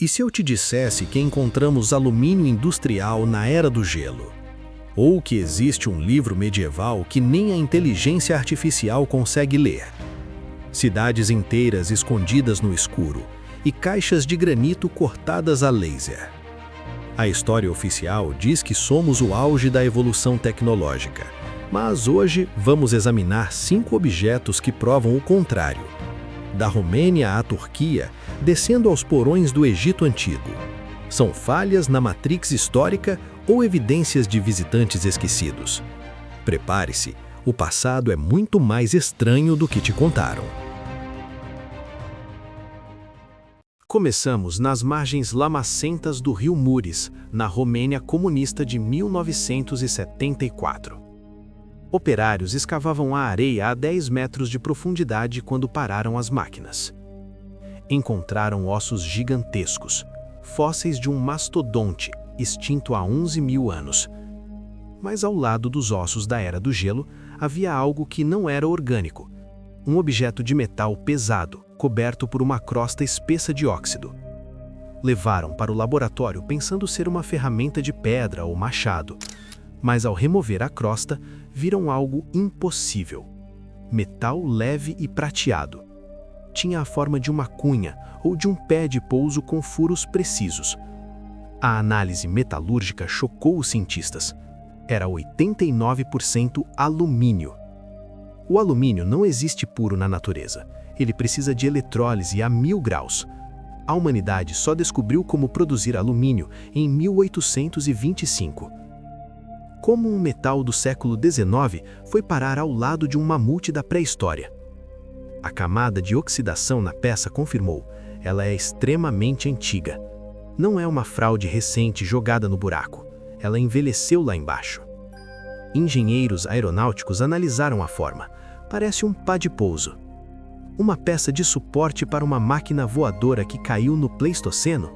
E se eu te dissesse que encontramos alumínio industrial na Era do Gelo? Ou que existe um livro medieval que nem a inteligência artificial consegue ler? Cidades inteiras escondidas no escuro e caixas de granito cortadas a laser. A história oficial diz que somos o auge da evolução tecnológica, mas hoje vamos examinar 5 objetos que provam o contrário. Da Romênia à Turquia, descendo aos porões do Egito Antigo. São falhas na matrix histórica ou evidências de visitantes esquecidos? Prepare-se, o passado é muito mais estranho do que te contaram. Começamos nas margens lamacentas do rio Muris, na Romênia comunista de 1974. Operários escavavam a areia a 10 metros de profundidade quando pararam as máquinas. Encontraram ossos gigantescos, fósseis de um mastodonte, extinto há 11.000 anos. Mas ao lado dos ossos da Era do Gelo, havia algo que não era orgânico. Um objeto de metal pesado, coberto por uma crosta espessa de óxido. Levaram para o laboratório pensando ser uma ferramenta de pedra ou machado, mas ao remover a crosta, viram algo impossível. Metal leve e prateado. Tinha a forma de uma cunha ou de um pé de pouso com furos precisos. A análise metalúrgica chocou os cientistas. Era 89% alumínio. O alumínio não existe puro na natureza. Ele precisa de eletrólise a 1000 graus. A humanidade só descobriu como produzir alumínio em 1825. Como um metal do século XIX foi parar ao lado de um mamute da pré-história? A camada de oxidação na peça confirmou, ela é extremamente antiga. Não é uma fraude recente jogada no buraco, ela envelheceu lá embaixo. Engenheiros aeronáuticos analisaram a forma, parece um pá de pouso. Uma peça de suporte para uma máquina voadora que caiu no Pleistoceno?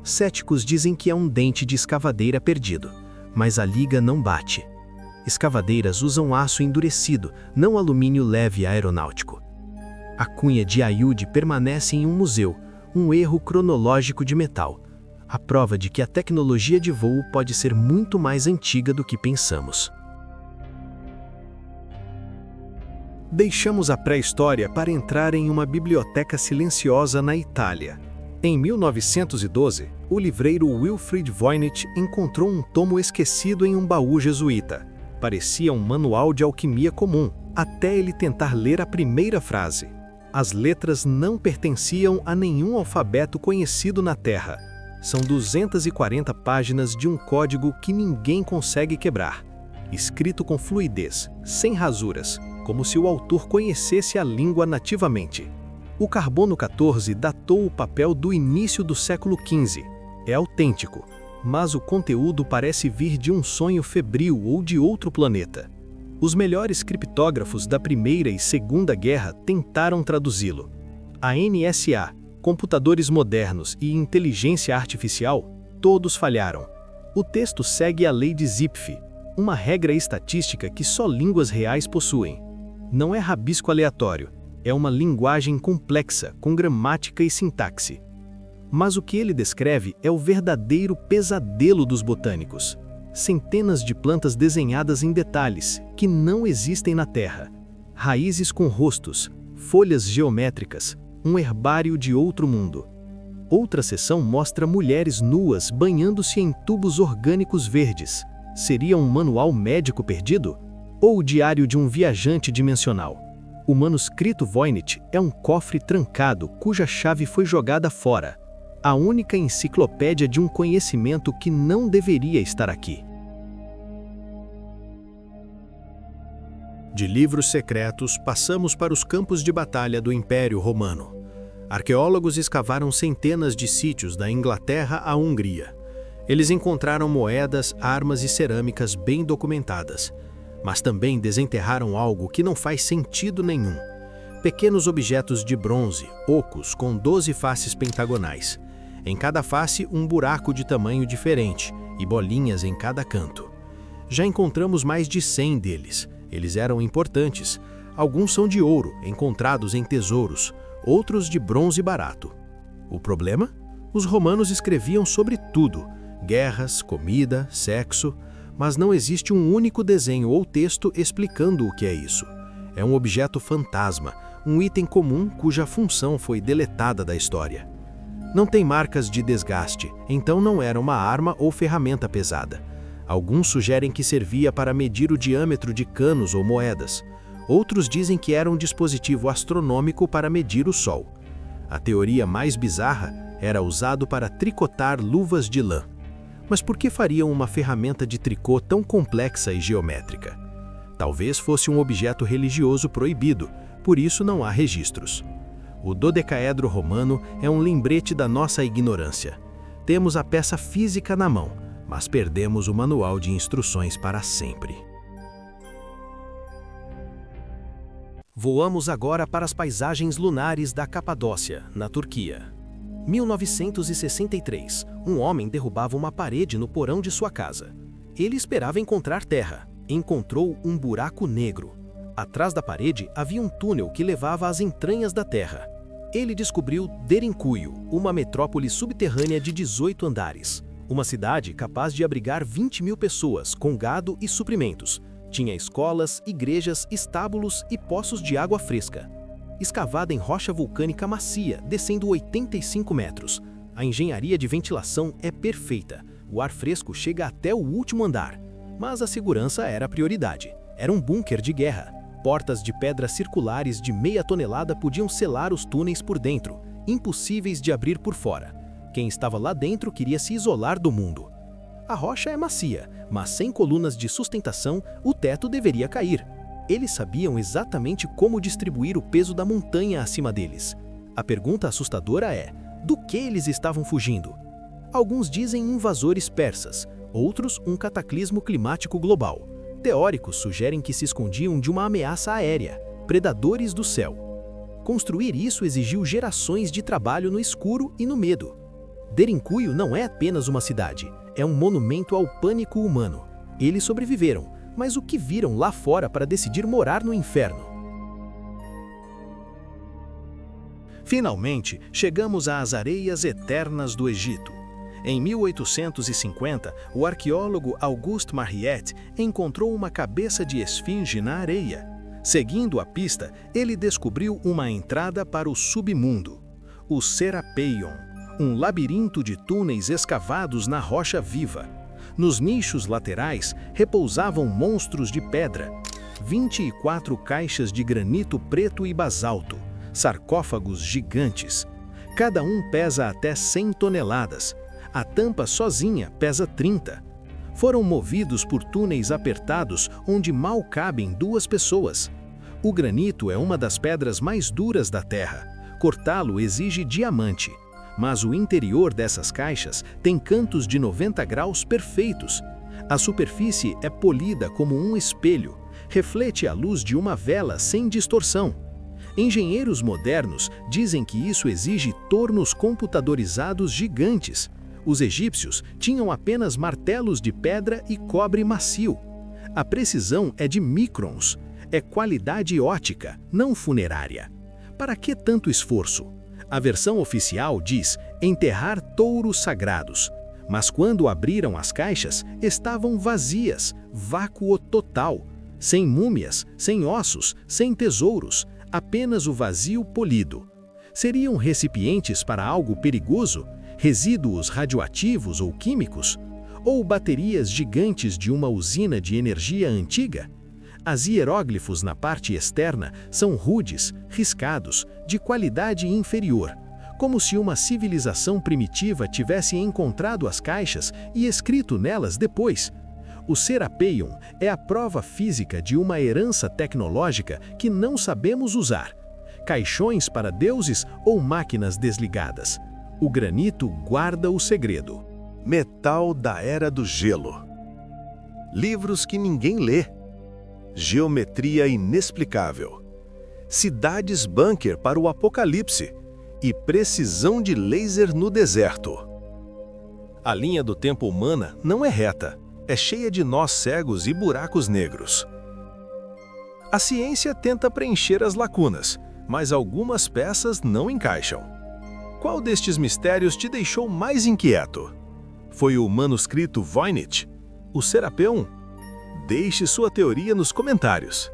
Céticos dizem que é um dente de escavadeira perdido, mas a liga não bate. Escavadeiras usam aço endurecido, não alumínio leve aeronáutico. A cunha de Aiude permanece em um museu, um erro cronológico de metal. A prova de que a tecnologia de voo pode ser muito mais antiga do que pensamos. Deixamos a pré-história para entrar em uma biblioteca silenciosa na Itália. Em 1912, o livreiro Wilfried Voynich encontrou um tomo esquecido em um baú jesuíta. Parecia um manual de alquimia comum, até ele tentar ler a primeira frase. As letras não pertenciam a nenhum alfabeto conhecido na Terra. São 240 páginas de um código que ninguém consegue quebrar. Escrito com fluidez, sem rasuras, como se o autor conhecesse a língua nativamente. O carbono 14 datou o papel do início do século XV. É autêntico, mas o conteúdo parece vir de um sonho febril ou de outro planeta. Os melhores criptógrafos da Primeira e Segunda Guerra tentaram traduzi-lo. A NSA, computadores modernos e inteligência artificial, todos falharam. O texto segue a lei de Zipf, uma regra estatística que só línguas reais possuem. Não é rabisco aleatório. É uma linguagem complexa, com gramática e sintaxe. Mas o que ele descreve é o verdadeiro pesadelo dos botânicos. Centenas de plantas desenhadas em detalhes, que não existem na Terra. Raízes com rostos, folhas geométricas, um herbário de outro mundo. Outra seção mostra mulheres nuas banhando-se em tubos orgânicos verdes. Seria um manual médico perdido? Ou o diário de um viajante dimensional? O manuscrito Voynich é um cofre trancado cuja chave foi jogada fora. A única enciclopédia de um conhecimento que não deveria estar aqui. De livros secretos, passamos para os campos de batalha do Império Romano. Arqueólogos escavaram centenas de sítios da Inglaterra à Hungria. Eles encontraram moedas, armas e cerâmicas bem documentadas. Mas também desenterraram algo que não faz sentido nenhum. Pequenos objetos de bronze, ocos com 12 faces pentagonais. Em cada face, um buraco de tamanho diferente e bolinhas em cada canto. Já encontramos mais de 100 deles. Eles eram importantes. Alguns são de ouro, encontrados em tesouros, outros de bronze barato. O problema? Os romanos escreviam sobre tudo: guerras, comida, sexo, mas não existe um único desenho ou texto explicando o que é isso. É um objeto fantasma, um item comum cuja função foi deletada da história. Não tem marcas de desgaste, então não era uma arma ou ferramenta pesada. Alguns sugerem que servia para medir o diâmetro de canos ou moedas. Outros dizem que era um dispositivo astronômico para medir o Sol. A teoria mais bizarra era usado para tricotar luvas de lã. Mas por que fariam uma ferramenta de tricô tão complexa e geométrica? Talvez fosse um objeto religioso proibido, por isso não há registros. O dodecaedro romano é um lembrete da nossa ignorância. Temos a peça física na mão, mas perdemos o manual de instruções para sempre. Voamos agora para as paisagens lunares da Capadócia, na Turquia. 1963, um homem derrubava uma parede no porão de sua casa. Ele esperava encontrar terra. Encontrou um buraco negro. Atrás da parede havia um túnel que levava às entranhas da terra. Ele descobriu Derinkuyu, uma metrópole subterrânea de 18 andares. Uma cidade capaz de abrigar 20.000 pessoas, com gado e suprimentos. Tinha escolas, igrejas, estábulos e poços de água fresca. Escavada em rocha vulcânica macia, descendo 85 metros. A engenharia de ventilação é perfeita. O ar fresco chega até o último andar. Mas a segurança era a prioridade. Era um bunker de guerra. Portas de pedra circulares de meia tonelada podiam selar os túneis por dentro, impossíveis de abrir por fora. Quem estava lá dentro queria se isolar do mundo. A rocha é macia, mas sem colunas de sustentação, o teto deveria cair. Eles sabiam exatamente como distribuir o peso da montanha acima deles. A pergunta assustadora é: do que eles estavam fugindo? Alguns dizem invasores persas, outros um cataclismo climático global. Teóricos sugerem que se escondiam de uma ameaça aérea, predadores do céu. Construir isso exigiu gerações de trabalho no escuro e no medo. Derinkuyu não é apenas uma cidade, é um monumento ao pânico humano. Eles sobreviveram, mas o que viram lá fora para decidir morar no inferno? Finalmente, chegamos às areias eternas do Egito. Em 1850, o arqueólogo Auguste Mariette encontrou uma cabeça de esfinge na areia. Seguindo a pista, ele descobriu uma entrada para o submundo, o Serapeion, um labirinto de túneis escavados na rocha viva. Nos nichos laterais repousavam monstros de pedra, 24 caixas de granito preto e basalto, sarcófagos gigantes. Cada um pesa até 100 toneladas. A tampa sozinha pesa 30. Foram movidos por túneis apertados onde mal cabem 2 pessoas. O granito é uma das pedras mais duras da Terra. Cortá-lo exige diamante. Mas o interior dessas caixas tem cantos de 90 graus perfeitos. A superfície é polida como um espelho, reflete a luz de uma vela sem distorção. Engenheiros modernos dizem que isso exige tornos computadorizados gigantes. Os egípcios tinham apenas martelos de pedra e cobre macio. A precisão é de microns. É qualidade ótica, não funerária. Para que tanto esforço? A versão oficial diz enterrar touros sagrados. Mas quando abriram as caixas, estavam vazias, vácuo total. Sem múmias, sem ossos, sem tesouros, apenas o vazio polido. Seriam recipientes para algo perigoso? Resíduos radioativos ou químicos? Ou baterias gigantes de uma usina de energia antiga? As hieróglifos na parte externa são rudes, riscados, de qualidade inferior, como se uma civilização primitiva tivesse encontrado as caixas e escrito nelas depois. O Serapeion é a prova física de uma herança tecnológica que não sabemos usar. Caixões para deuses ou máquinas desligadas. O granito guarda o segredo. Metal da Era do Gelo. Livros que ninguém lê. Geometria inexplicável. Cidades bunker para o apocalipse. E precisão de laser no deserto. A linha do tempo humana não é reta. É cheia de nós cegos e buracos negros. A ciência tenta preencher as lacunas, mas algumas peças não encaixam. Qual destes mistérios te deixou mais inquieto? Foi o manuscrito Voynich? O Serapeum? Deixe sua teoria nos comentários.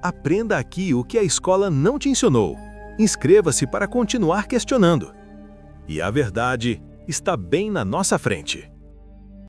Aprenda aqui o que a escola não te ensinou. Inscreva-se para continuar questionando. E a verdade está bem na nossa frente.